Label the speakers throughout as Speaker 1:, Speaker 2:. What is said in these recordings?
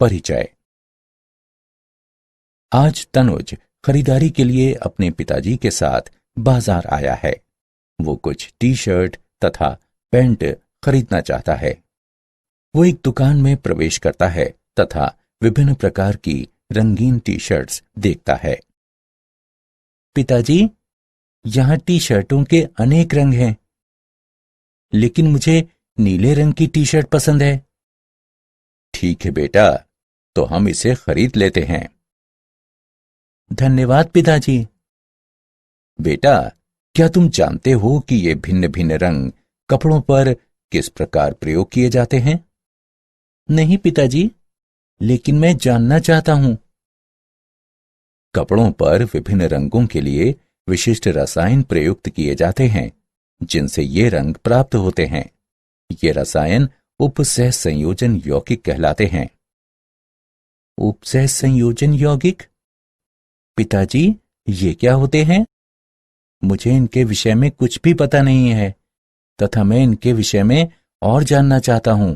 Speaker 1: परिचय। आज तनुज खरीदारी के लिए अपने पिताजी के साथ बाजार आया है। वो कुछ टी शर्ट तथा पैंट खरीदना चाहता है। वो एक दुकान में प्रवेश करता है तथा विभिन्न प्रकार की रंगीन टी शर्ट्स देखता है। पिताजी, यहां टी शर्टों के अनेक रंग हैं, लेकिन मुझे नीले रंग की टी शर्ट पसंद है। ठीक है बेटा, तो हम इसे खरीद लेते हैं। धन्यवाद पिताजी। बेटा, क्या तुम जानते हो कि ये भिन्न भिन्न रंग कपड़ों पर किस प्रकार प्रयोग किए जाते हैं? नहीं पिताजी, लेकिन मैं जानना चाहता हूं। कपड़ों पर विभिन्न रंगों के लिए विशिष्ट रसायन प्रयुक्त किए जाते हैं, जिनसे ये रंग प्राप्त होते हैं। ये रसायन उपसह संयोजन यौगिक कहलाते हैं। उपसह संयोजन यौगिक? पिताजी, ये क्या होते हैं? मुझे इनके विषय में कुछ भी पता नहीं है तथा मैं इनके विषय में और जानना चाहता हूं।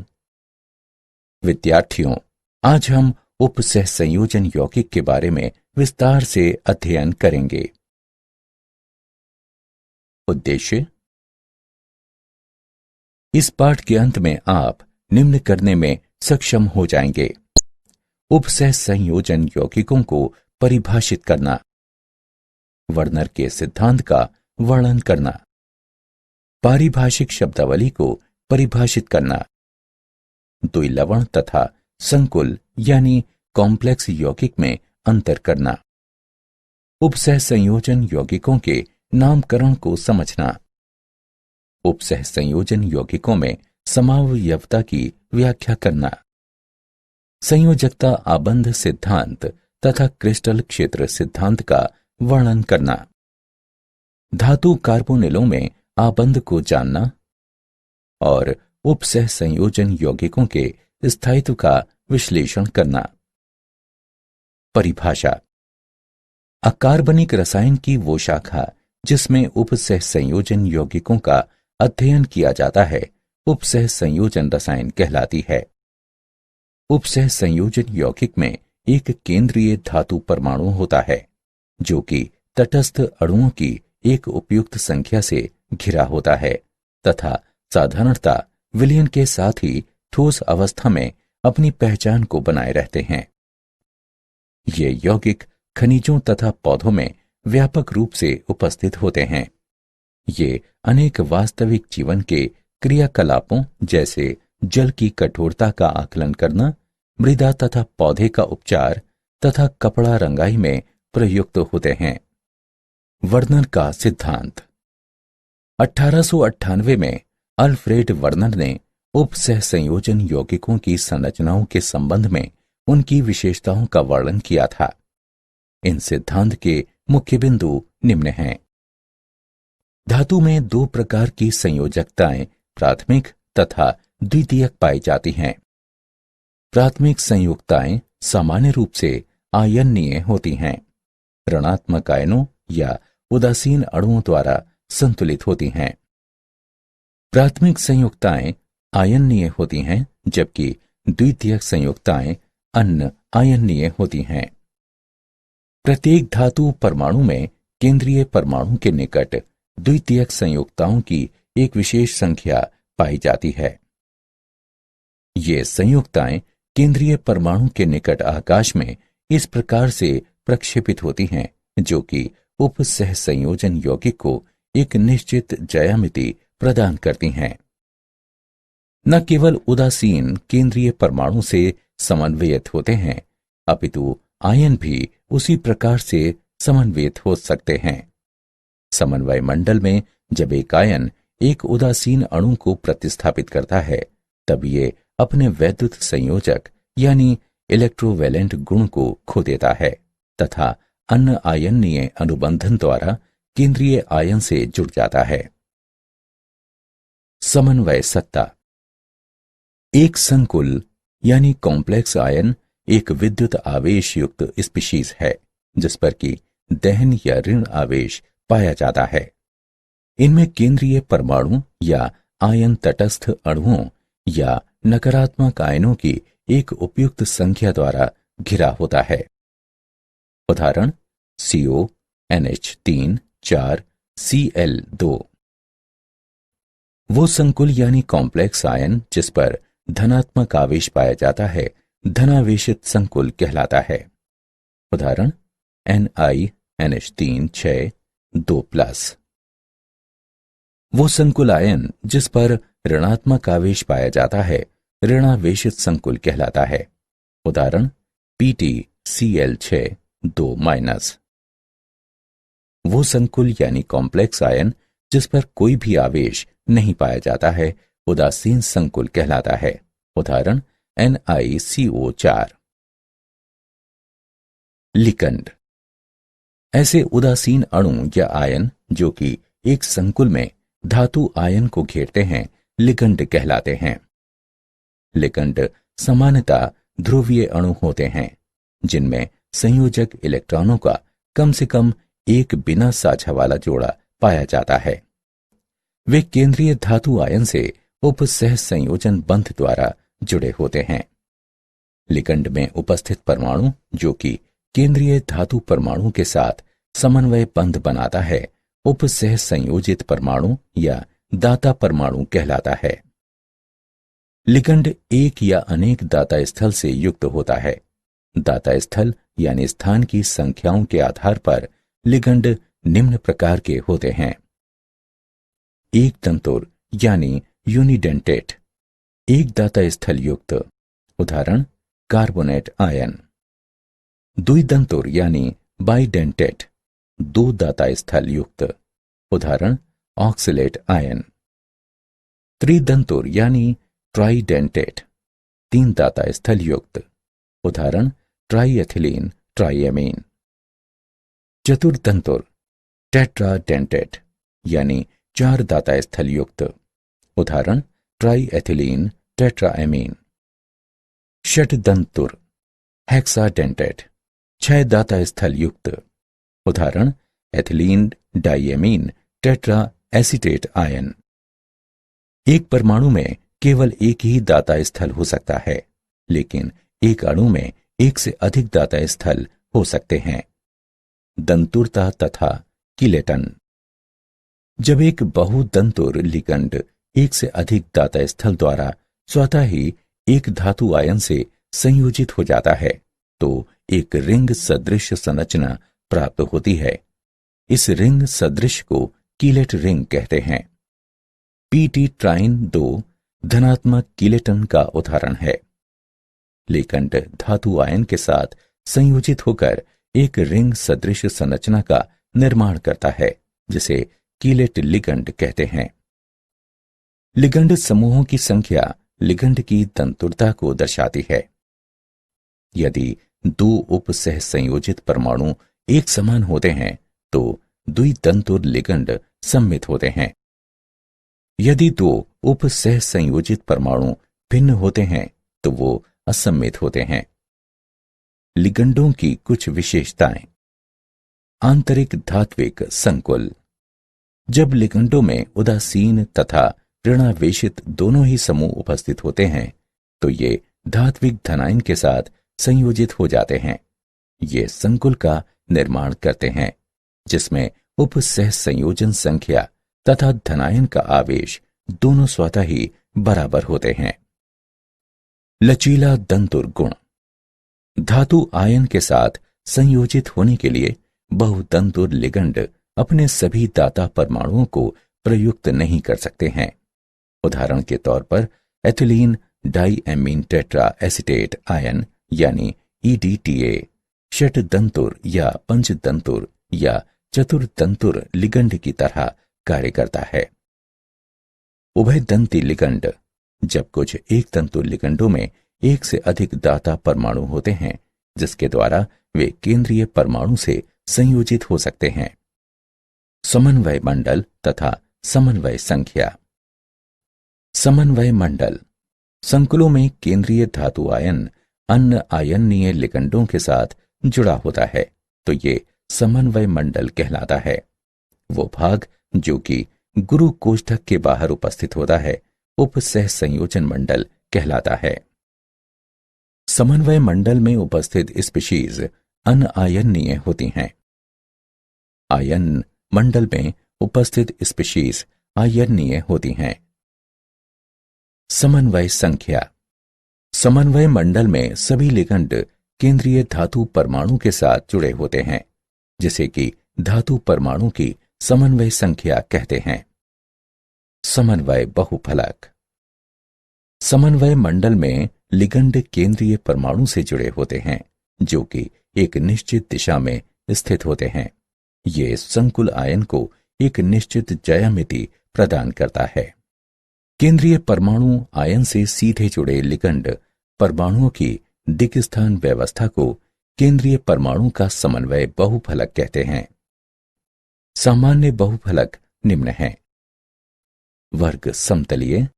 Speaker 1: विद्यार्थियों, आज हम उपसह संयोजन यौगिक के बारे में विस्तार से अध्ययन करेंगे। उद्देश्य: इस पाठ के अंत में आप निम्न करने में सक्षम हो जाएंगे। उपसह संयोजन यौगिकों को परिभाषित करना, वर्नर के सिद्धांत का वर्णन करना, पारिभाषिक शब्दावली को परिभाषित करना, द्विलवण तथा संकुल यानी कॉम्प्लेक्स यौगिक में अंतर करना, उपसह संयोजन यौगिकों के नामकरण को समझना, उपसह संयोजन यौगिकों में समावयवता की व्याख्या करना, संयोजकता आबंध सिद्धांत तथा क्रिस्टल क्षेत्र सिद्धांत का वर्णन करना, धातु कार्बोनिलों में आबंध को जानना और उपसह संयोजन यौगिकों के स्थायित्व का विश्लेषण करना। परिभाषा: अकार्बनिक रसायन की वो शाखा जिसमें उपसह संयोजन यौगिकों का अध्ययन किया जाता है, उपसह संयोजन रसायन कहलाती है। उपसह संयोजन यौगिक में एक केंद्रीय धातु परमाणु होता है, जो कि तटस्थ अणुओं की एक उपयुक्त संख्या से घिरा होता है तथा साधारणतः विलयन के साथ ही ठोस अवस्था में अपनी पहचान को बनाए रहते हैं। ये यौगिक खनिजों तथा पौधों में व्यापक रूप से उपस्थित होते हैं। ये अनेक वास्तविक जीवन के क्रियाकलापों जैसे जल की कठोरता का आकलन करना, मृदा तथा पौधे का उपचार तथा कपड़ा रंगाई में प्रयुक्त होते हैं। वर्नर का सिद्धांत: 1898 में अल्फ्रेड वर्नर ने उपसह संयोजन यौगिकों की संरचनाओं के संबंध में उनकी विशेषताओं का वर्णन किया था। इन सिद्धांत के मुख्य बिंदु निम्न हैं। धातु में दो प्रकार की संयोजकताएं प्राथमिक तथा द्वितीयक पाई जाती हैं। प्राथमिक संयुक्ताएं सामान्य रूप से आयनीय होती हैं, ऋणात्मक आयनों या उदासीन अणुओं द्वारा संतुलित होती हैं। प्राथमिक संयुक्ताएं आयनीय होती हैं, जबकि द्वितीयक संयुक्ताएं अन आयनीय होती हैं। प्रत्येक धातु परमाणु में केंद्रीय परमाणु के निकट द्वितीयक संयुक्ताओं की एक विशेष संख्या पाई जाती है। ये संयुक्ताएं केंद्रीय परमाणु के निकट आकाश में इस प्रकार से प्रक्षेपित होती हैं, जो कि उपसह संयोजन यौगिक को एक निश्चित ज्यामिति प्रदान करती हैं। न केवल उदासीन केंद्रीय परमाणु से समन्वयित होते हैं, अपितु आयन भी उसी प्रकार से समन्वयित हो सकते हैं। समन्वय मंडल में जब एक आयन एक उदासीन अणु को प्रतिस्थापित करता है, तब ये अपने वैद्युत संयोजक यानी इलेक्ट्रोवैलेंट गुण को खो देता है तथा अन्य आयनीय अनुबंधन द्वारा केंद्रीय आयन से जुड़ जाता है। समन्वय सत्ता: एक संकुल यानी कॉम्प्लेक्स आयन एक विद्युत आवेश युक्त स्पीशीज है, जिस पर कि दहन या ऋण आवेश पाया जाता है। इनमें केंद्रीय परमाणु या आयन तटस्थ अणुओं या नकारात्मक आयनों की एक उपयुक्त संख्या द्वारा घिरा होता है। उदाहरण CO NH3 4 Cl2। वो संकुल यानी कॉम्प्लेक्स आयन जिस पर धनात्मक आवेश पाया जाता है धनावेशित संकुल कहलाता है। उदाहरण NiNH3 6 2+। वो संकुल आयन जिस पर ऋणात्मक आवेश पाया जाता है ऋणावेशित संकुल कहलाता है। उदाहरण PtCl6 2-। वो संकुल यानी कॉम्प्लेक्स आयन जिस पर कोई भी आवेश नहीं पाया जाता है उदासीन संकुल कहलाता है। उदाहरण NiCO4। लिगंड ऐसे उदासीन अणु या आयन जो कि एक संकुल में धातु आयन को घेरते हैं लिगंड कहलाते हैं। लिगंड सामान्यतः ध्रुवीय अणु होते हैं जिनमें संयोजक इलेक्ट्रॉनों का कम से कम एक बिना साझा वाला जोड़ा पाया जाता है। वे केंद्रीय धातु आयन से उपसह संयोजन बंध द्वारा जुड़े होते हैं। लिगंड में उपस्थित परमाणु जो कि केंद्रीय धातु परमाणु के साथ समन्वय बंध बनाता है उपसह संयोजित परमाणु या दाता परमाणु कहलाता है। लिगंड एक या अनेक दाता स्थल से युक्त होता है। दाता स्थल यानी स्थान की संख्याओं के आधार पर लिगंड निम्न प्रकार के होते हैं। एक तंतुर यानी यूनिडेंटेट, एक दाता स्थल युक्त। उदाहरण कार्बोनेट आयन। द्विदंतुर यानी बाइडेंटेट, दो दाता स्थल युक्त। उदाहरण ऑक्सलेट आयन। त्रिदंतुर यानी ट्राइडेंटेट, तीन दाता स्थल युक्त। उदाहरण ट्राइएथिलीन ट्राइएमीन। चतुर्दंतुर टेट्राडेंटेट यानी चार दाता स्थल युक्त। उदाहरण ट्राइएथिलीन टेट्राएमीन। षटदंतुर हेक्साडेंटेट, छह दाता स्थल युक्त। उदाहरण ethylene diamine tetra acetate ion. एक परमाणु में केवल एक ही दाता स्थल हो सकता है लेकिन एक अणु में एक से अधिक दाता स्थल हो सकते हैं। दंतुरता तथा किलेटन। जब एक बहुदंतुर लिगंड एक से अधिक दाता स्थल द्वारा स्वतः ही एक धातु आयन से संयोजित हो जाता है तो एक रिंग सदृश संरचना प्राप्त होती है। इस रिंग सदृश को कीलेट रिंग कहते हैं। PT ट्राइन 2 धनात्मक कीलेटन का उदाहरण है। लिगंड धातु आयन के साथ संयोजित होकर एक रिंग सदृश संरचना का निर्माण करता है जिसे कीलेट लिगंड कहते हैं। लिगंड समूहों की संख्या लिगंड की तंतुरता को दर्शाती है। यदि दो उपसह संयोजित परमाणु एक समान होते हैं तो द्वितंतुर लिगंड सम्मित होते हैं। यदि दो उपसह संयोजित परमाणु भिन्न होते हैं तो वो असम्मित होते हैं। लिगंडों की कुछ विशेषताएं। आंतरिक धात्विक संकुल। जब लिगंडों में उदासीन तथा ऋणावेशित दोनों ही समूह उपस्थित होते हैं तो ये धात्विक धनायन के साथ संयोजित हो जाते हैं। ये संकुल का निर्माण करते हैं जिसमें उपसह संयोजन संख्या तथा धनायन का आवेश दोनों स्वतः ही बराबर होते हैं। लचीला दंतुर गुण। धातु आयन के साथ संयोजित होने के लिए बहुतंतुर लिगंड अपने सभी दाता परमाणुओं को प्रयुक्त नहीं कर सकते हैं। उदाहरण के तौर पर ethylene diamine tetra acetate ion यानी EDTA षटदंतुर या पंचदंतुर या चतुर्दंतुर लिगंड की तरह कार्य करता है। उभयदंती लिगंड। जब कुछ एक तंतु लिगंडों में एक से अधिक दाता परमाणु होते हैं जिसके द्वारा वे केंद्रीय परमाणु से संयोजित हो सकते हैं। समन्वय मंडल तथा समन्वय संख्या। समन्वय मंडल संकुलों में केंद्रीय धातु आयन अन्य आयनीय लिगंडों के साथ जुड़ा होता है तो ये समन्वय मंडल कहलाता है। वो भाग जो कि गुरु कोष्ठक के बाहर उपस्थित होता है उपसह संयोजन मंडल कहलाता है। समन्वय मंडल में उपस्थित स्पीशीज अनआयनीय होती हैं। आयन मंडल में उपस्थित स्पीशीज आयनीय होती हैं। समन्वय संख्या। समन्वय मंडल में सभी लिगंड केंद्रीय धातु परमाणु के साथ जुड़े होते हैं, जिसे कि धातु परमाणु की समन्वय संख्या कहते हैं। समन्वय बहुफलक। समन्वय मंडल में लिगंड केंद्रीय परमाणु से जुड़े होते हैं, जो कि एक निश्चित दिशा में स्थित होते हैं। ये संकुल आयन को एक निश्चित ज्यामिति प्रदान करता है। केंद्रीय परमाणु आयन से सीधे जुड़े लिगंड परमाणुओं की दिक्स्थान व्यवस्था को केंद्रीय परमाणु का समन्वय बहुफलक कहते हैं। सामान्य बहुफलक निम्न हैं: वर्ग समतलीय,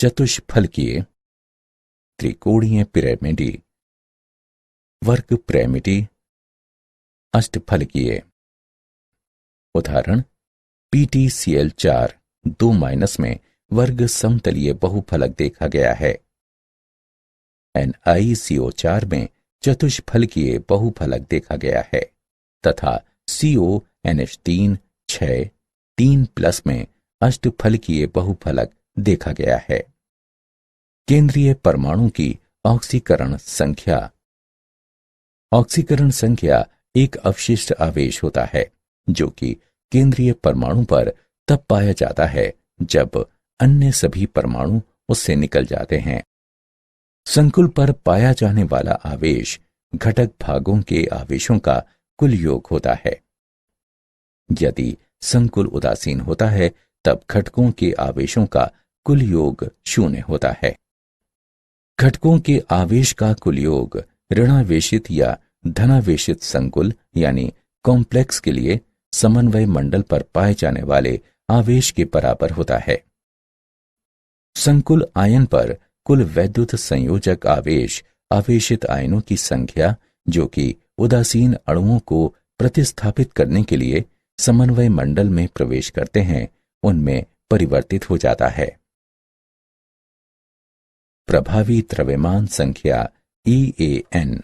Speaker 1: चतुष्फलकीय, त्रिकोणीय पिरामिडी, वर्ग पिरामिडी, अष्टफलकीय। उदाहरण: PtCl4 2- में वर्ग समतलीय बहुफलक देखा गया है। NiCO4 में चतुष्फलकीय बहुफलक देखा गया है तथा CONH3 6 3+ में अष्टफलकीय बहुफलक देखा गया है। केंद्रीय परमाणु की ऑक्सीकरण संख्या। ऑक्सीकरण संख्या एक अवशिष्ट आवेश होता है जो कि केंद्रीय परमाणु पर तब पाया जाता है जब अन्य सभी परमाणु उससे निकल जाते हैं। संकुल पर पाया जाने वाला आवेश घटक भागों के आवेशों का कुल योग होता है। यदि संकुल उदासीन होता है तब घटकों के आवेशों का कुल योग 0 होता है। घटकों के आवेश का कुल योग ऋणावेशित या धनावेशित संकुल यानी कॉम्प्लेक्स के लिए समन्वय मंडल पर पाए जाने वाले आवेश के बराबर होता है। संकुल आयन पर कुल वैद्युत संयोजक आवेश आवेशित आयनों की संख्या जो कि उदासीन अणुओं को प्रतिस्थापित करने के लिए समन्वय मंडल में प्रवेश करते हैं, उनमें परिवर्तित हो जाता है। प्रभावी द्रव्यमान संख्या EAN।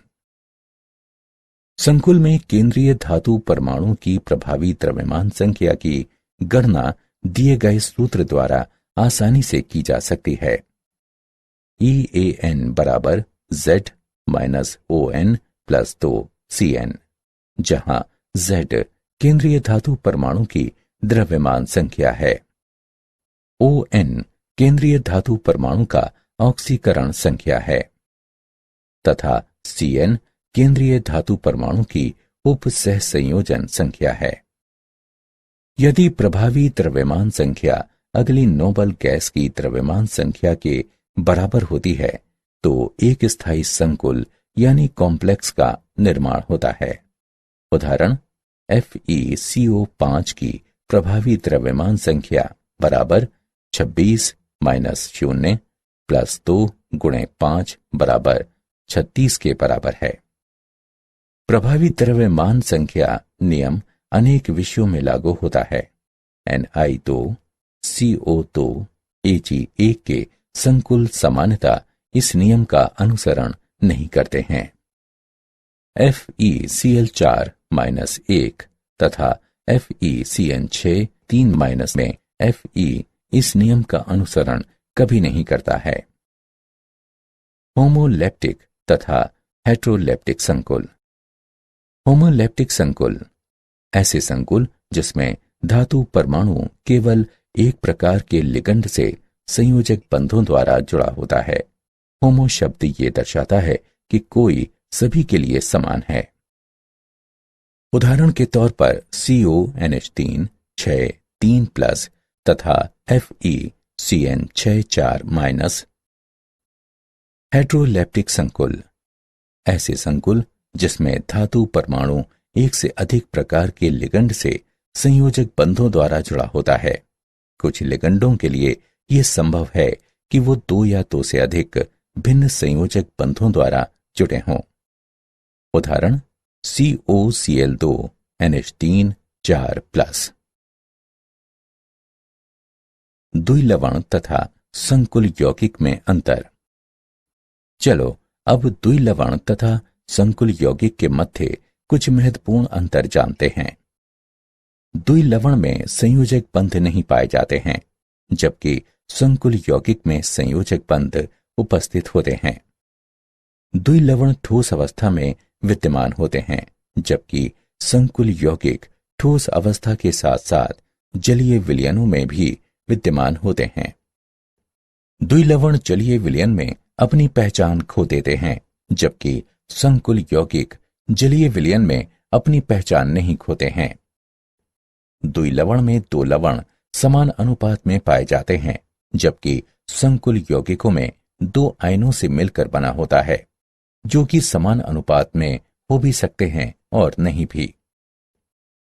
Speaker 1: संकुल में केंद्रीय धातु परमाणु की प्रभावी द्रव्यमान संख्या की गणना दिए गए सूत्र द्वारा आसानी से की जा सकती है। EAN बराबर Z - ON + 2 CN, जहां Z केंद्रीय धातु परमाणु की द्रव्यमान संख्या है, ON केंद्रीय धातु परमाणु का ऑक्सीकरण संख्या है तथा CN केंद्रीय धातु परमाणु की उप सहसंयोजन संख्या है। यदि प्रभावी द्रव्यमान संख्या अगली नोबल गैस की द्रव्यमान संख्या के बराबर होती है तो एक स्थायी संकुल यानी कॉम्प्लेक्स का निर्माण होता है। उदाहरण: FeCO5 की प्रभावी द्रव्यमान संख्या बराबर 26 - 0 + 2 × 5 = 36 के बराबर है। प्रभावी द्रव्यमान संख्या नियम अनेक विषयों में लागू होता है। Ni2 CO2 Ag1 के संकुल समानता इस नियम का अनुसरण नहीं करते हैं। FeCl4 - 1 तथा FeCN6 3- में Fe इस नियम का अनुसरण कभी नहीं करता है। होमोलैप्टिक तथा हेट्रोलैप्टिक संकुल। होमोलैप्टिक संकुल ऐसे संकुल जिसमें धातु परमाणु केवल एक प्रकार के लिगंड से संयोजक बंधों द्वारा जुड़ा होता है। होमो शब्द ये दर्शाता है कि कोई सभी के लिए समान है। उदाहरण के तौर पर CONH3 6 3+ तथा FeCN6 4-। हेट्रोलैप्टिक संकुल ऐसे संकुल जिसमें धातु परमाणु एक से अधिक प्रकार के लिगंड से संयोजक बंधों द्वारा जुड़ा होता है। कुछ लिगंडों के लिए यह संभव है कि वो 2 या 2 से अधिक भिन्न संयोजक बंधों द्वारा जुड़े हों। उदाहरण: COCl2 NH3 4+। द्विलवण तथा संकुल यौगिक में अंतर। चलो अब द्विलवण तथा संकुल यौगिक के मध्य कुछ महत्वपूर्ण अंतर जानते हैं। द्विलवण में संयोजक बंध नहीं पाए जाते हैं, जबकि संकुल यौगिक में संयोजक बंध उपस्थित होते हैं। द्विलवण ठोस अवस्था में विद्यमान होते हैं, जबकि संकुल यौगिक ठोस अवस्था के साथ साथ जलीय विलयनों में भी विद्यमान होते हैं। द्विलवण जलीय विलयन में अपनी पहचान खो देते हैं, जबकि संकुल यौगिक जलीय विलयन में अपनी पहचान नहीं खोते हैं। द्विलवण में दो लवण समान अनुपात में पाए जाते हैं, जबकि संकुल यौगिकों में दो आयनों से मिलकर बना होता है, जो कि समान अनुपात में हो भी सकते हैं और नहीं भी।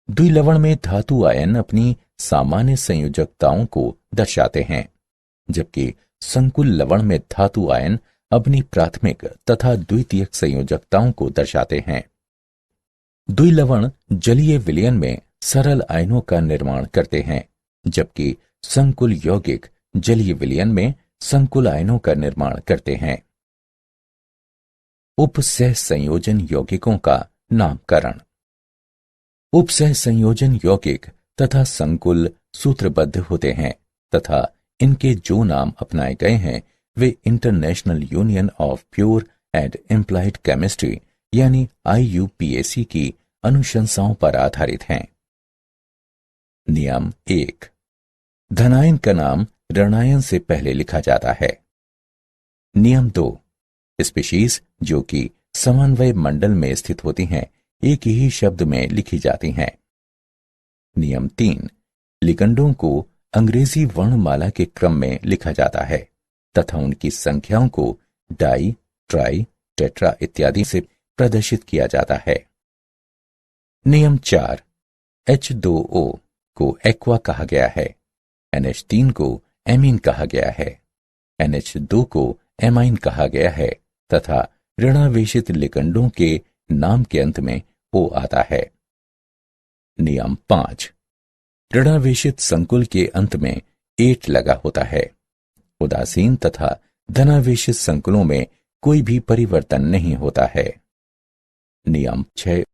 Speaker 1: द्विलवण में धातु आयन अपनी सामान्य संयोजकताओं को दर्शाते हैं, जबकि संकुल लवण में धातु आयन अपनी प्राथमिक तथा द्वितीयक संयोजकताओं को दर्शाते हैं। द्विलवण जलीय विलयन में सरल आयनों का निर्माण करते हैं, जबकि संकुल यौगिक जलीय विलयन में संकुल आयनों का निर्माण करते हैं। उपसह संयोजन यौगिकों का नामकरण। उपसह संयोजन यौगिक तथा संकुल सूत्रबद्ध होते हैं तथा इनके जो नाम अपनाए गए हैं वे international union of pure and implied chemistry यानी IUPAC की अनुशंसाओं पर आधारित हैं। नियम 1। धनायन का नाम ऋणायन से पहले लिखा जाता है। नियम 2। स्पीशीज जो कि समन्वय मंडल में स्थित होती हैं एक ही शब्द में लिखी जाती हैं। नियम 3। लिगंडों को अंग्रेजी वर्णमाला के क्रम में लिखा जाता है तथा उनकी संख्याओं को डाई, ट्राई, टेट्रा इत्यादि से प्रदर्शित किया जाता है। नियम 4। H2O को एक्वा कहा गया है, NH3 को एमीन कहा गया है, NH2 को एमाइन कहा गया है तथा ऋणावेशित लिगंडों के नाम के अंत में O आता है। नियम 5। ऋणावेशित संकुल के अंत में एट लगा होता है। उदासीन तथा धनावेशित संकुलों में कोई भी परिवर्तन नहीं होता है। नियम 6।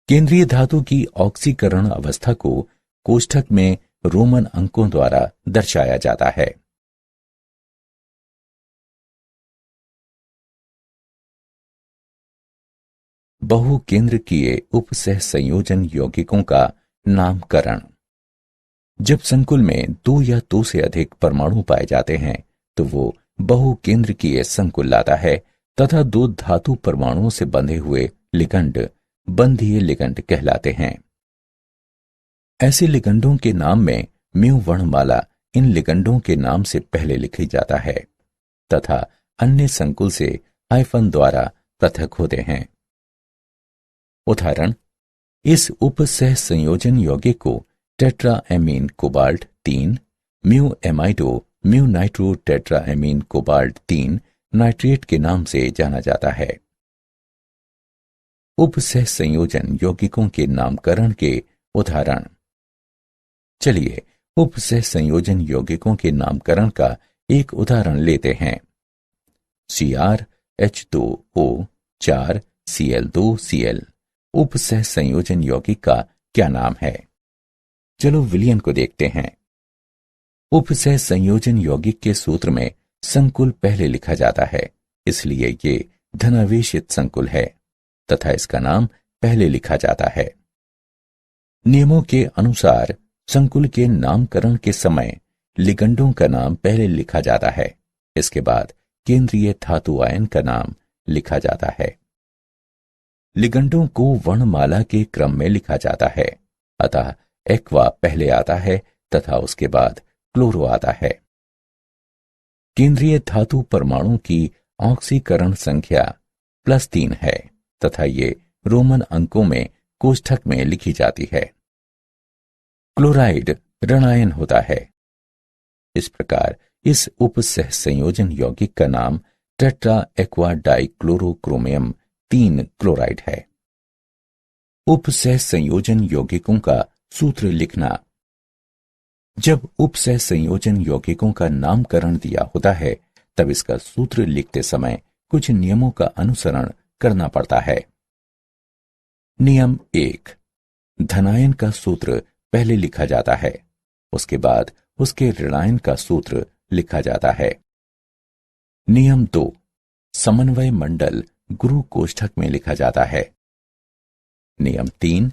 Speaker 1: केंद्रीय धातु की ऑक्सीकरण अवस्था को कोष्ठक में रोमन अंकों द्वारा दर्शाया जाता है। बहुकेंद्रकीय उपसह संयोजन यौगिकों का नामकरण। जब संकुल में दो या दो से अधिक परमाणु पाए जाते हैं तो वो बहुकेंद्रकीय संकुल लाता है तथा दो धातु परमाणुओं से बंधे हुए लिगंड बंधीय लिगंड कहलाते हैं। ऐसे लिगंडों के नाम में म्यू वर्णमाला इन लिगंडों के नाम से पहले लिखी जाता है तथा अन्य संकुल से हाइफन द्वारा पृथक होते हैं। उदाहरण, इस उपसह संयोजन यौगिक को tetraammine cobalt 3, mu amido mu nitro tetraammine cobalt 3 nitrate के नाम से जाना जाता है। उपसह संयोजन यौगिकों के नामकरण के उदाहरण। चलिए उपसह संयोजन यौगिकों के नामकरण का एक उदाहरण लेते हैं। CrH2O 4Cl2Cl उपसह संयोजन यौगिक का क्या नाम है? चलो विलयन को देखते हैं। उपसह संयोजन यौगिक के सूत्र में संकुल पहले लिखा जाता है, इसलिए ये धनावेशित संकुल है तथा इसका नाम पहले लिखा जाता है। नियमों के अनुसार संकुल के नामकरण के समय लिगंडों का नाम पहले लिखा जाता है, इसके बाद केंद्रीय धातु आयन का नाम लिखा जाता है। लिगंडों को वर्णमाला के क्रम में लिखा जाता है, अतः एक्वा पहले आता है तथा उसके बाद क्लोरो आता है। केंद्रीय धातु परमाणु की ऑक्सीकरण संख्या +3 है तथा ये रोमन अंकों में कोष्ठक में लिखी जाती है। क्लोराइड ऋणायन होता है। इस प्रकार इस उपसह संयोजन यौगिक का नाम टेट्रा एक्वा डाइक्लोरोक्रोमियम 3 क्लोराइड है। उपसह संयोजन यौगिकों का सूत्र लिखना। जब उपसह संयोजन यौगिकों का नामकरण दिया होता है तब इसका सूत्र लिखते समय कुछ नियमों का अनुसरण करना पड़ता है। नियम 1। धनायन का सूत्र पहले लिखा जाता है, उसके बाद उसके ऋणायन का सूत्र लिखा जाता है। नियम 2। समन्वय मंडल गुरु कोष्ठक में लिखा जाता है। नियम 3।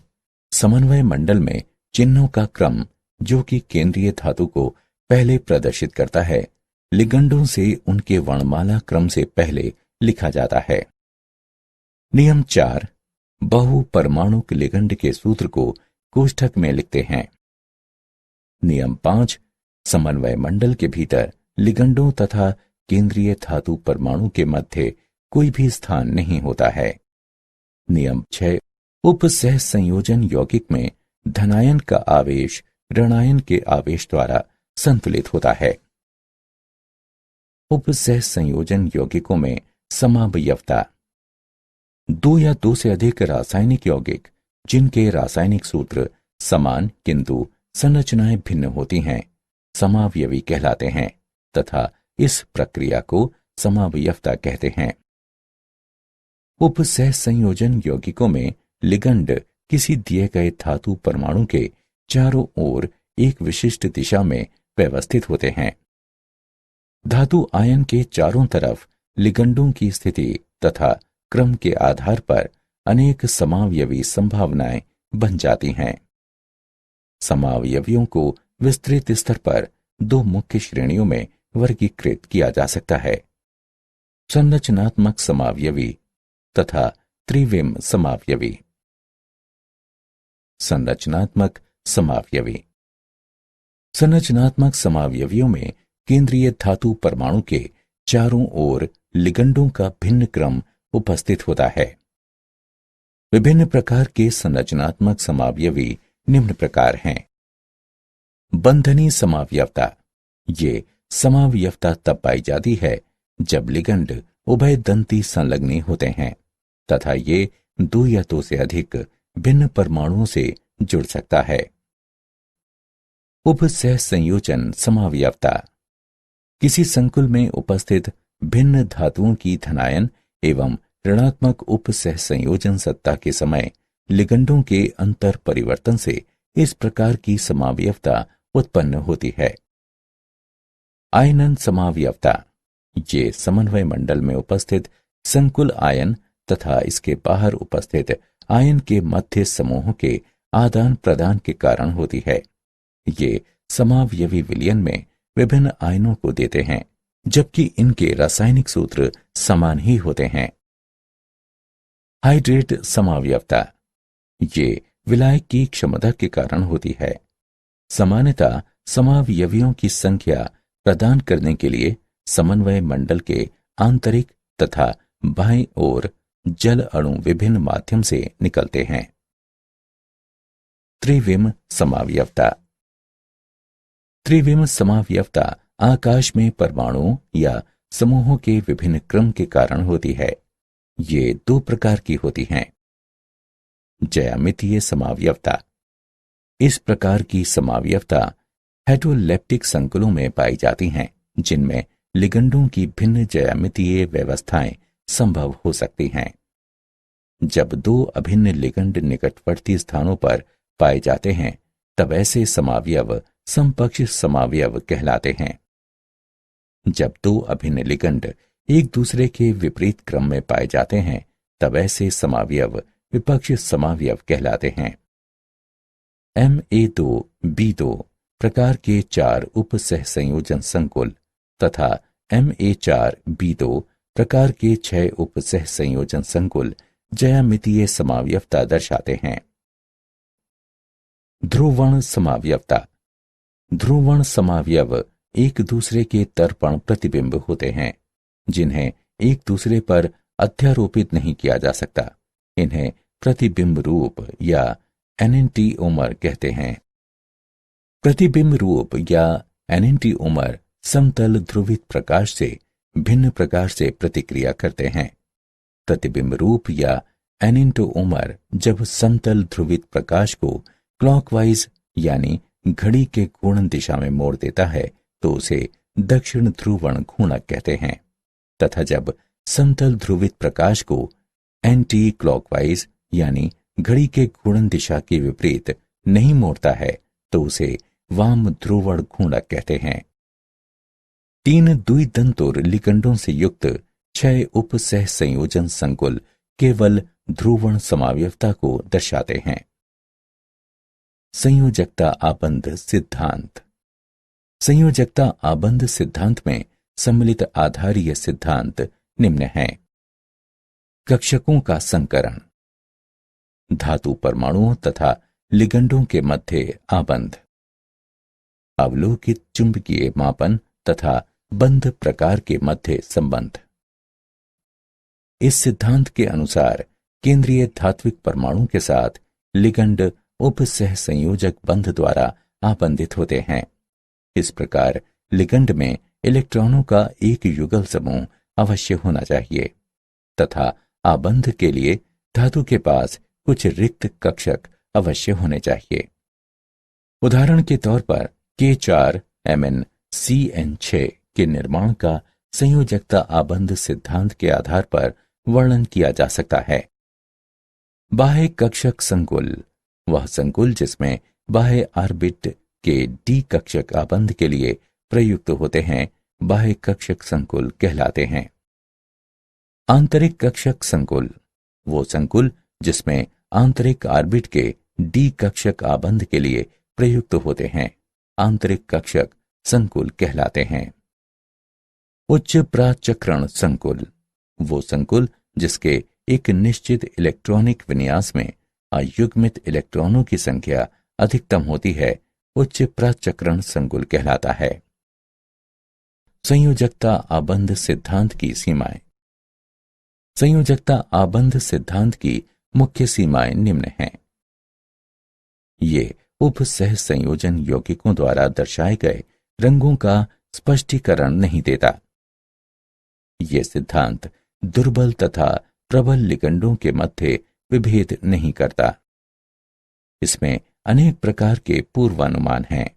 Speaker 1: समन्वय मंडल में चिन्हों का क्रम, जो कि केंद्रीय धातु को पहले प्रदर्शित करता है, लिगंडों से उनके वर्णमाला क्रम से पहले लिखा जाता है। नियम 4। बहु परमाणुक लिगंड के सूत्र को कोष्ठक में लिखते हैं। नियम 5। समन्वय मंडल के भीतर लिगंडों तथा केंद्रीय धातु परमाणु के मध्य कोई भी स्थान नहीं होता है। नियम 6। उपसह संयोजन यौगिक में धनायन का आवेश ऋणायन के आवेश द्वारा संतुलित होता है। उपसह संयोजन यौगिकों में समावयवता। दो या दो से अधिक रासायनिक यौगिक जिनके रासायनिक सूत्र समान किंतु संरचनाएं भिन्न होती हैं, समावयवी कहलाते हैं तथा इस प्रक्रिया को समावयवता कहते हैं। उपसह संयोजन यौगिकों में लिगंड किसी दिए गए धातु परमाणु के चारों ओर एक विशिष्ट दिशा में व्यवस्थित होते हैं। धातु आयन के चारों तरफ लिगंडों की स्थिति तथा क्रम के आधार पर अनेक समावयवी संभावनाएं बन जाती हैं। समावयवियों को विस्तृत स्तर पर दो मुख्य श्रेणियों में वर्गीकृत किया जा सकता है: संरचनात्मक समावयवी तथा त्रिविम समावयवी। संरचनात्मक समावयवी। संरचनात्मक समावयवियों में केंद्रीय धातु परमाणु के चारों ओर लिगंडों का भिन्न क्रम उपस्थित होता है। विभिन्न प्रकार के संरचनात्मक समावयवी निम्न प्रकार हैं। बंधनी समावयवता। ये समावयवता तब पाई जाती है जब लिगंड उभय दंती संलग्नी होते हैं तथा ये दो या दो से अधिक भिन्न परमाणुओं से जुड़ सकता है। उपसह संयोजन समावयवता। किसी संकुल में उपस्थित भिन्न धातुओं की धनायन एवं ऋणात्मक उपसह संयोजन सत्ता के समय लिगंडों के अंतर परिवर्तन से इस प्रकार की समावयवता उत्पन्न होती है। आयनन समावयवता। ये समन्वय मंडल में उपस्थित संकुल आयन तथा इसके बाहर उपस्थित आयन के मध्य समूहों के आदान प्रदान के कारण होती है। ये समावयवी विलयन में विभिन्न आयनों को देते हैं, जबकि इनके रासायनिक सूत्र समान ही होते हैं। हाइड्रेट समावयवता। ये विलायक की क्षमता के कारण होती है। सामान्यतः समावयवियों की संख्या प्रदान करने के लिए समन्वय मंडल के आंतरिक तथा बाईं ओर जल अणु विभिन्न माध्यम से निकलते हैं। त्रिविम समावयवता। त्रिविम समावयवता आकाश में परमाणुओं या समूहों के विभिन्न क्रम के कारण होती है। ये दो प्रकार की होती हैं। ज्यामितीय समावयवता। इस प्रकार की समावयवता हेटेरोलेप्टिक संकुलों में पाई जाती हैं, जिनमें लिगंडों की भिन्न ज्यामितीय व्यवस्थाएं संभव हो सकती हैं। जब दो अभिन्न लिगंड निकटवर्ती स्थानों पर पाए जाते हैं, तब ऐसे समावयव समपक्ष समावयव कहलाते हैं। जब दो अभिन्न लिगंड एक दूसरे के विपरीत क्रम में पाए जाते हैं, तब ऐसे समावयव विपक्ष समावयव कहलाते हैं। Ma2B2 प्रकार के 4 उपसह संयोजन संकुल तथा Ma4B2 प्रकार के 6 उपसह संयोजन संकुल ज्यामितीय समावयवता दर्शाते हैं। ध्रुवण समावयवता। ध्रुवण समावयव एक दूसरे के दर्पण प्रतिबिंब होते हैं, जिन्हें एक दूसरे पर अध्यारोपित नहीं किया जा सकता। इन्हें प्रतिबिंब रूप या एनेंटिओमर कहते हैं। प्रतिबिंब रूप या एनेंटिओमर समतल ध्रुवित प्रकाश से भिन्न प्रकार से प्रतिक्रिया करते हैं। प्रतिबिंब रूप या एनेंटिओमर जब समतल ध्रुवित प्रकाश को क्लॉकवाइज यानी घड़ी के घूर्णन दिशा में मोड़ देता है, तो उसे दक्षिण ध्रुवण घूर्णक कहते हैं, तथा जब समतल ध्रुवित प्रकाश को एंटी क्लॉकवाइज यानी घड़ी के घूर्णन दिशा के विपरीत नहीं मोड़ता है तो उसे वाम ध्रुवण घूर्णक कहते हैं। 3 द्विदंतोर लिगंडों से युक्त 6 उप सह संयोजन संकुल केवल ध्रुवण समावयवता को दर्शाते हैं। संयोजकता आबंध सिद्धांत। संयोजकता आबंध सिद्धांत में सम्मिलित आधारीय सिद्धांत निम्न हैं। कक्षकों का संकरण, धातु परमाणुओं तथा लिगंडों के मध्य आबंध, अवलोकित चुंबकीय मापन तथा बंध प्रकार के मध्य संबंध। इस सिद्धांत के अनुसार केंद्रीय धात्विक परमाणु के साथ लिगंड उप सह संयोजक बंध द्वारा आबंधित होते हैं। इस प्रकार लिगंड में इलेक्ट्रॉनों का एक युगल समूह अवश्य होना चाहिए तथा आबंध के लिए धातु के पास कुछ रिक्त कक्षक अवश्य होने चाहिए। उदाहरण के तौर पर K4MnCn6 के निर्माण का संयोजकता आबंध सिद्धांत के आधार पर वर्णन किया जा सकता है। बाह्य कक्षक संकुल वह संकुल जिसमें बाह्य ऑर्बिट के डी कक्षक आबंध के लिए प्रयुक्त होते हैं बाह्य कक्षक संकुल कहलाते हैं। आंतरिक कक्षक संकुल वो संकुल जिसमें आंतरिक ऑर्बिट के डी कक्षक आबंध के लिए प्रयुक्त होते हैं आंतरिक कक्षक संकुल कहलाते हैं। उच्च प्राचक्रण संकुल वो संकुल जिसके एक निश्चित इलेक्ट्रॉनिक विन्यास में अयुग्मित इलेक्ट्रॉनों की संख्या अधिकतम होती है उच्च प्राचक्रण संकुल कहलाता है। संयोजकता आबंध सिद्धांत की सीमाएं। संयोजकता आबंध सिद्धांत की मुख्य सीमाएं निम्न हैं। ये उप सह संयोजन यौगिकों द्वारा दर्शाए गए रंगों का स्पष्टीकरण नहीं देता। ये सिद्धांत दुर्बल तथा प्रबल लिगंडों के मध्य विभेद नहीं करता। इसमें अनेक प्रकार के पूर्वानुमान हैं।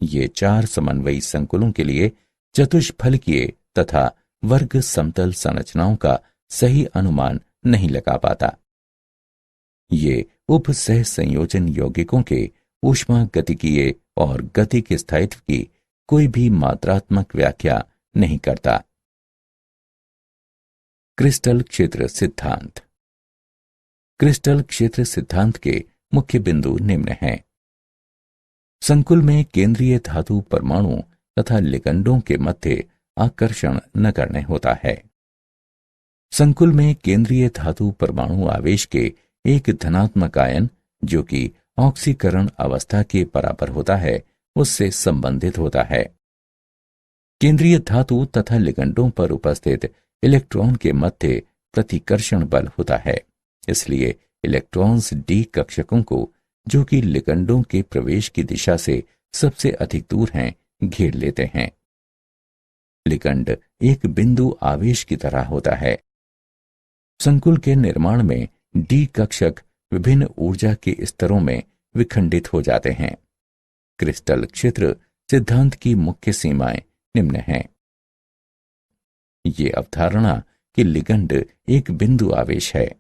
Speaker 1: ये 4 समन्वयी संकुलों के लिए चतुष्फलकीय तथा वर्ग समतल संरचनाओं का सही अनुमान नहीं लगा पाता। ये उप सह संयोजन यौगिकों के ऊष्मागतिकीय और गतिक स्थायित्व की कोई भी मात्रात्मक व्याख्या नहीं करता। क्रिस्टल क्षेत्र सिद्धांत। क्रिस्टल क्षेत्र सिद्धांत के मुख्य बिंदु निम्न हैं। संकुल में केंद्रीय धातु परमाणु तथा लिगंडों के मध्य आकर्षण नगण्य होता है। संकुल में केंद्रीय धातु परमाणु आवेश के एक धनात्मक आयन जो कि ऑक्सीकरण अवस्था के बराबर होता है उससे संबंधित होता है। केंद्रीय धातु तथा लिगंडों पर उपस्थित इलेक्ट्रॉन के मध्य प्रतिकर्षण बल होता है। इसलिए इलेक्ट्रॉन्स डी कक्षकों को जो कि लिगंडों के प्रवेश की दिशा से सबसे अधिक दूर हैं घेर लेते हैं। लिगंड एक बिंदु आवेश की तरह होता है। संकुल के निर्माण में डी कक्षक विभिन्न ऊर्जा के स्तरों में विखंडित हो जाते हैं। क्रिस्टल क्षेत्र सिद्धांत की मुख्य सीमाएं निम्न हैं। ये अवधारणा कि लिगंड एक बिंदु आवेश है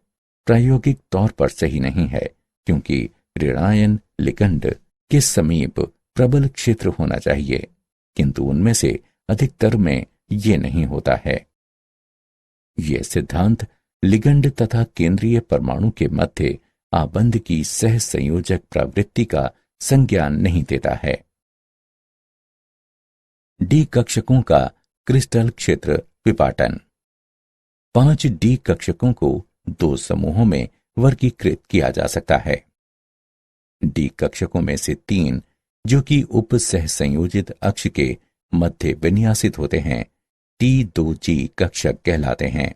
Speaker 1: प्रायोगिक तौर पर सही नहीं है क्योंकि ऋणायन लिगंड के समीप प्रबल क्षेत्र होना चाहिए, किंतु उनमें से अधिकतर में ये नहीं होता है। ये सिद्धांत लिगंड तथा केंद्रीय परमाणु के मध्य आबंध की सह संयोजक प्रवृत्ति का संज्ञान नहीं देता है। डी कक्षकों का क्रिस्टल क्षेत्र विपाटन। 5 डी कक्षकों को 2 समूहों में वर्गीकृत किया जा सकता है। डी कक्षकों में से 3 जो कि उप सह संयोजित अक्ष के मध्य विन्यासित होते हैं T2G कक्षक कहलाते हैं।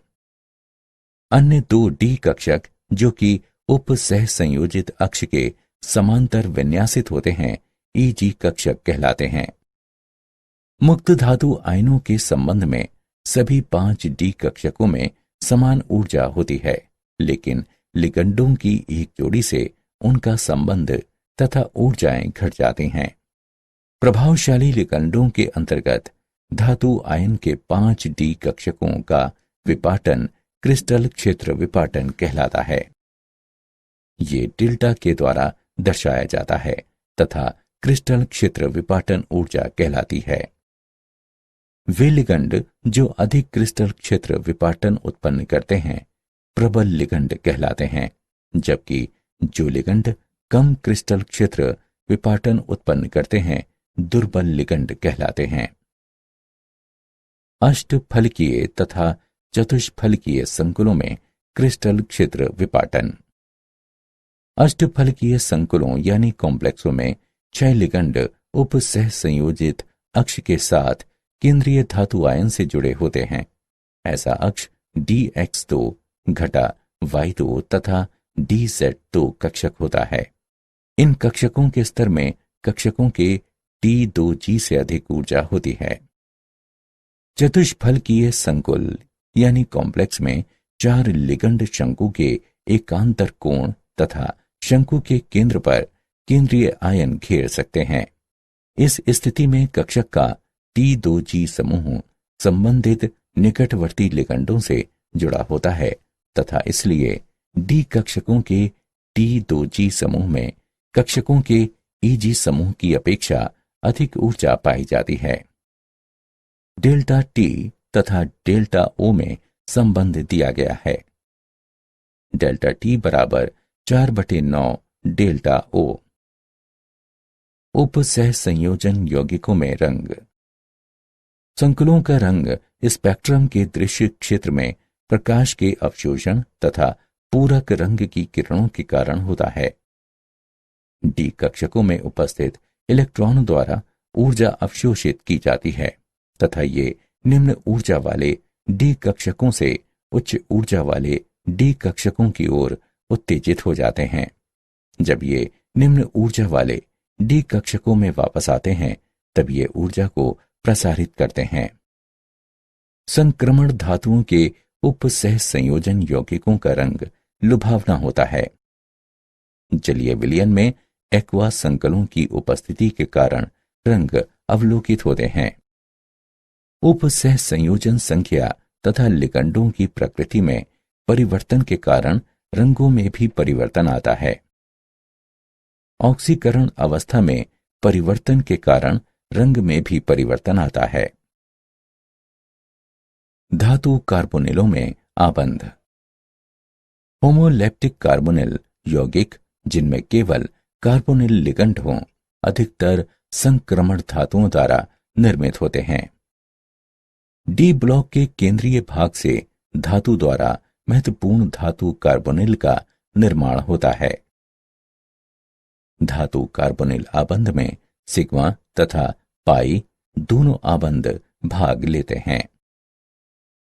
Speaker 1: अन्य 2 डी कक्षक जो कि उप सह संयोजित अक्ष के समांतर विन्यासित होते हैं EG कक्षक कहलाते हैं। मुक्त धातु आयनों के संबंध में सभी 5 डी कक्षकों में समान ऊर्जा होती है, लेकिन लिगंडों की एक जोड़ी से उनका संबंध तथा ऊर्जाएं घट जाती हैं। प्रभावशाली लिगंडों के अंतर्गत धातु आयन के 5d कक्षकों का विपाटन क्रिस्टल क्षेत्र विपाटन कहलाता है। ये डेल्टा के द्वारा दर्शाया जाता है तथा क्रिस्टल क्षेत्र विपाटन ऊर्जा कहलाती है। वे लिगंड जो अधिक क्रिस्टल क्षेत्र विपाटन उत्पन्न करते हैं प्रबल लिगंड कहलाते हैं, जबकि जो लिगंड कम क्रिस्टल क्षेत्र विपाटन उत्पन्न करते हैं दुर्बल लिगंड कहलाते हैं। अष्टफलकीय तथा चतुष्फलकीय संकुलों में क्रिस्टल क्षेत्र विपाटन। अष्टफलकीय संकुलों यानी कॉम्प्लेक्सों में 6 लिगंड उप सह संयोजित अक्ष के साथ केंद्रीय धातु आयन से जुड़े होते हैं। ऐसा अक्ष dx2 घटा y2 तथा dz2 कक्षक होता है। इन कक्षकों के स्तर में कक्षकों के T2g से अधिक ऊर्जा होती है। चतुष्फलकीय संकुल यानी कॉम्प्लेक्स में 4 लिगंड शंकु के एकांतर कोण तथा शंकु के केंद्र पर केंद्रीय आयन घेर सकते हैं। इस स्थिति में कक्षक का T2g समूह संबंधित निकटवर्ती लिगंडों से जुड़ा होता है तथा इसलिए D कक्षकों के T2g समूह में कक्षकों के EG समूह की अपेक्षा अधिक ऊर्जा पाई जाती है। डेल्टा T तथा डेल्टा O में संबंध दिया गया है। डेल्टा T बराबर 4/9 डेल्टा O। उप सह संयोजन यौगिकों में रंग। संकुलों का रंग स्पेक्ट्रम के दृश्य क्षेत्र में प्रकाश के अवशोषण तथा पूरक रंग की किरणों के कारण होता है। डी कक्षकों में उपस्थित इलेक्ट्रॉन द्वारा ऊर्जा अवशोषित की जाती है तथा ये निम्न ऊर्जा वाले डी कक्षकों से उच्च ऊर्जा वाले डी कक्षकों की ओर उत्तेजित हो जाते हैं। जब ये निम्न ऊर्जा वाले डी कक्षकों में वापस आते हैं तब ये ऊर्जा को प्रसारित करते हैं। संक्रमण धातुओं के उप सह संयोजन यौगिकों का रंग लुभावना होता है। जलीय विलयन में एक्वा संकलों की उपस्थिति के कारण रंग अवलोकित होते हैं। उप सह संयोजन संख्या तथा लिगंडों की प्रकृति में परिवर्तन के कारण रंगों में भी परिवर्तन आता है। ऑक्सीकरण अवस्था में परिवर्तन के कारण रंग में भी परिवर्तन आता है। धातु कार्बोनिलों में आबंध। होमोलैप्टिक कार्बोनिल यौगिक जिनमें केवल कार्बोनिल लिगंड हों अधिकतर संक्रमण धातुओं द्वारा निर्मित होते हैं। डी ब्लॉक के केंद्रीय भाग से धातु द्वारा महत्वपूर्ण धातु कार्बोनिल का निर्माण होता है। धातु कार्बोनिल आबंध में सिग्मा तथा पाई दोनों आबंध भाग लेते हैं।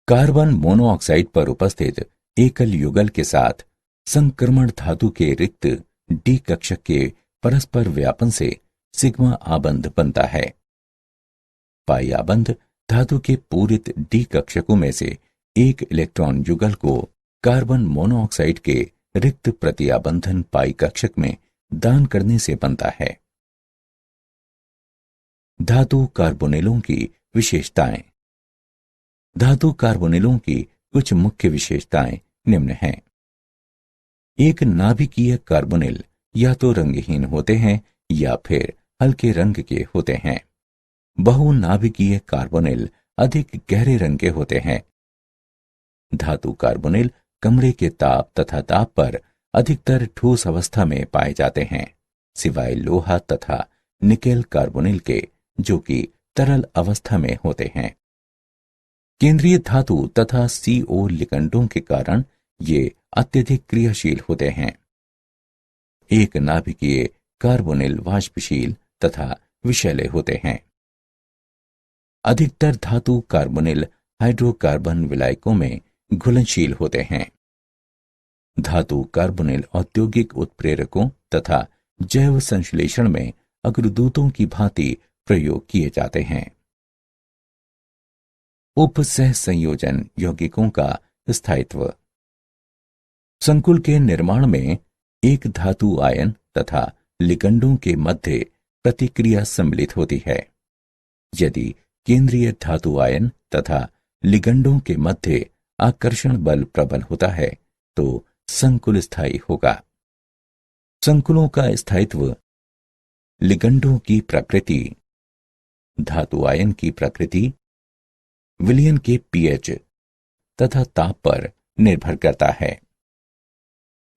Speaker 1: कार्बन मोनोऑक्साइड पर उपस्थित एकल युगल के साथ संक्रमण धातु के रिक्त डी कक्षक के परस्पर व्यापन से सिग्मा आबंध बनता है। पाई आबंध धातु के पूरित डी कक्षकों में से एक इलेक्ट्रॉन युगल को कार्बन मोनोऑक्साइड के रिक्त प्रतिआबंधन पाई कक्षक में दान करने से बनता है। धातु कार्बोनिलों की विशेषताएं। धातु कार्बोनिलों की कुछ मुख्य विशेषताएं निम्न हैं। एक नाभिकीय कार्बोनिल या तो रंगहीन होते हैं या फिर हल्के रंग के होते हैं। बहुनाभिकीय कार्बोनिल अधिक गहरे रंग के होते हैं। धातु कार्बोनिल कमरे के ताप तथा दाब पर अधिकतर ठोस अवस्था में पाए जाते हैं, सिवाय लोहा तथा निकेल कार्बोनिल के जो कि तरल अवस्था में होते हैं। केंद्रीय धातु तथा CO लिगंडों के कारण ये अत्यधिक क्रियाशील होते हैं। एक नाभिकीय कार्बोनिल वाष्पशील तथा विषैले होते हैं। अधिकतर धातु कार्बोनिल हाइड्रोकार्बन विलायकों में घुलनशील होते हैं। धातु कार्बोनिल औद्योगिक उत्प्रेरकों तथा जैव संश्लेषण में अग्रदूतों की भांति प्रयोग किए जाते हैं। उप सह संयोजन यौगिकों का स्थायित्व। संकुल के निर्माण में एक धातु आयन तथा लिगंडों के मध्य प्रतिक्रिया सम्मिलित होती है। यदि केंद्रीय धातु आयन तथा लिगंडों के मध्य आकर्षण बल प्रबल होता है तो संकुल स्थायी होगा। संकुलों का स्थायित्व लिगंडों की प्रकृति, धातु आयन की प्रकृति, विलयन के पीएच तथा ताप पर निर्भर करता है।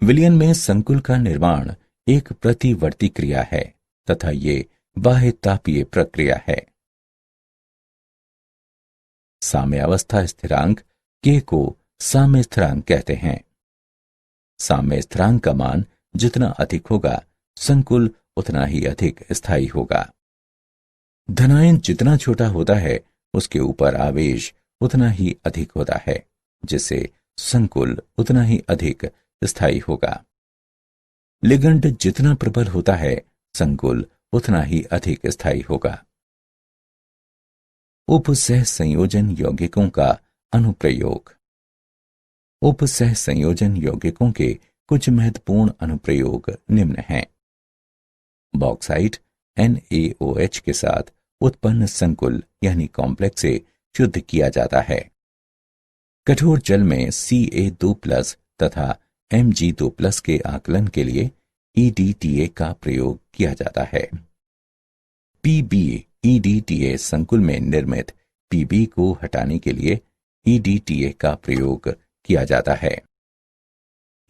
Speaker 1: विलयन में संकुल का निर्माण एक प्रतिवर्ती क्रिया है तथा ये बाह्य तापीय प्रक्रिया है। साम्यावस्था स्थिरांक K को साम्य स्थिरांक कहते हैं। साम्य स्थिरांक का मान जितना अधिक होगा, संकुल उतना ही अधिक स्थायी होगा। धनायन जितना छोटा होता है, उसके ऊपर आवेश उतना ही अधिक होता है, जिससे संकुल उतना ही अधिक स्थायी होगा। लिगंड जितना प्रबल होता है, संकुल उतना ही अधिक स्थायी होगा। उपसह संयोजन यौगिकों का अनुप्रयोग। उपसह संयोजन यौगिकों के कुछ महत्वपूर्ण अनुप्रयोग निम्न हैं। बॉक्साइट NaOH के साथ उत्पन्न संकुल यानी कॉम्प्लेक्स से शुद्ध किया जाता है। कठोर जल में Ca2+ तथा Mg2+ के आकलन के लिए EDTA का प्रयोग किया जाता है। PbEDTA संकुल में निर्मित Pb को हटाने के लिए EDTA का प्रयोग किया जाता है।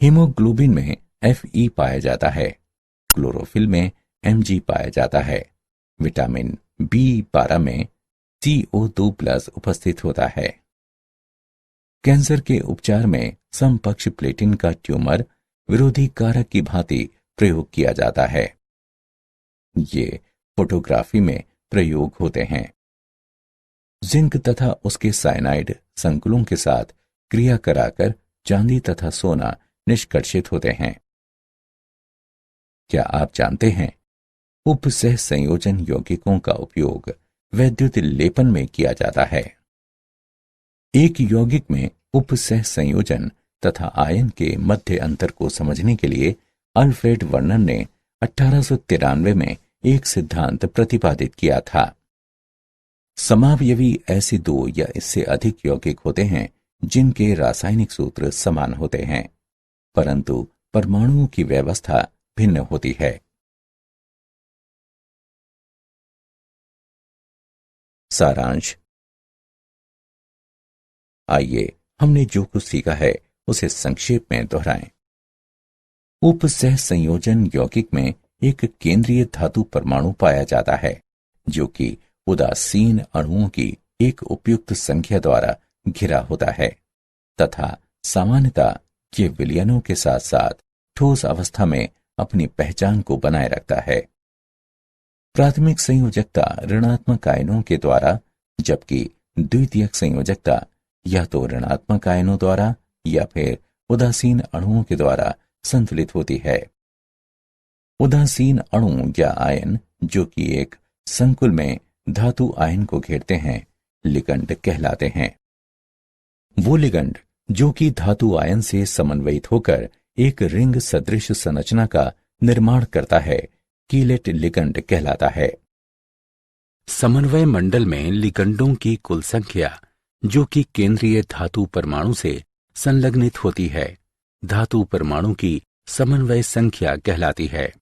Speaker 1: हीमोग्लोबिन में Fe पाया जाता है। क्लोरोफिल में Mg पाया जाता है। विटामिन B12 में CO2+ उपस्थित होता है। कैंसर के उपचार में समपक्ष प्लेटिन का ट्यूमर विरोधी कारक की भांति प्रयोग किया जाता है। ये फोटोग्राफी में प्रयोग होते हैं। जिंक तथा उसके साइनाइड संकुलों के साथ क्रिया कराकर चांदी तथा सोना निष्कर्षित होते हैं। क्या आप जानते हैं, उपसह संयोजन यौगिकों का उपयोग वैद्युत लेपन में किया जाता है। एक यौगिक में उपसह संयोजन तथा आयन के मध्य अंतर को समझने के लिए अल्फ्रेड वर्नन ने 1893 में एक सिद्धांत प्रतिपादित किया था। समावयवी ऐसे दो या इससे अधिक यौगिक होते हैं जिनके रासायनिक सूत्र समान होते हैं, परंतु परमाणुओं की व्यवस्था भिन्न होती है। सारांश। आइए हमने जो कुछ सीखा है उसे संक्षेप में दोहराएं। उपसह संयोजन यौगिक में एक केंद्रीय धातु परमाणु पाया जाता है जो कि उदासीन अणुओं की एक उपयुक्त संख्या द्वारा घिरा होता है तथा सामान्यतः ये विलयनों के साथ साथ ठोस अवस्था में अपनी पहचान को बनाए रखता है। प्राथमिक संयोजकता ऋणात्मक आयनों के द्वारा, जबकि द्वितीयक संयोजकता या तो ऋणात्मक आयनों द्वारा या फिर उदासीन अणुओं के द्वारा संतुलित होती है। उदासीन अणु या आयन जो कि एक संकुल में धातु आयन को घेरते हैं, लिगंड कहलाते हैं। वो लिगंड जो कि धातु आयन से समन्वयित होकर एक रिंग सदृश संरचना का निर्माण करता है, कीलेट लिगंड कहलाता है। समन्वय मंडल में लिगंडों की कुल संख्या जो कि केंद्रीय धातु परमाणु से संलग्नित होती है, धातु परमाणु की समन्वय संख्या कहलाती है।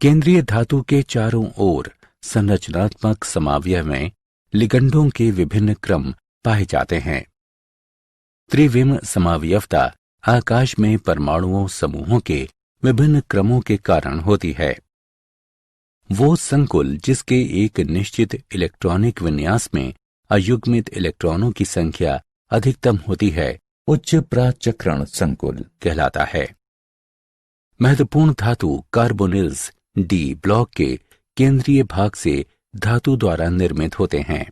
Speaker 1: केंद्रीय धातु के चारों ओर संरचनात्मक समावयव में लिगंडों के विभिन्न क्रम पाए जाते हैं। त्रिविम समावयवता आकाश में परमाणुओं समूहों के विभिन्न क्रमों के कारण होती है। वो संकुल जिसके एक निश्चित इलेक्ट्रॉनिक विन्यास में अयुग्मित इलेक्ट्रॉनों की संख्या अधिकतम होती है, उच्च प्राचक्रण संकुल कहलाता है। महत्वपूर्ण धातु कार्बोनिल्स D ब्लॉक के केंद्रीय भाग से धातु द्वारा निर्मित होते हैं।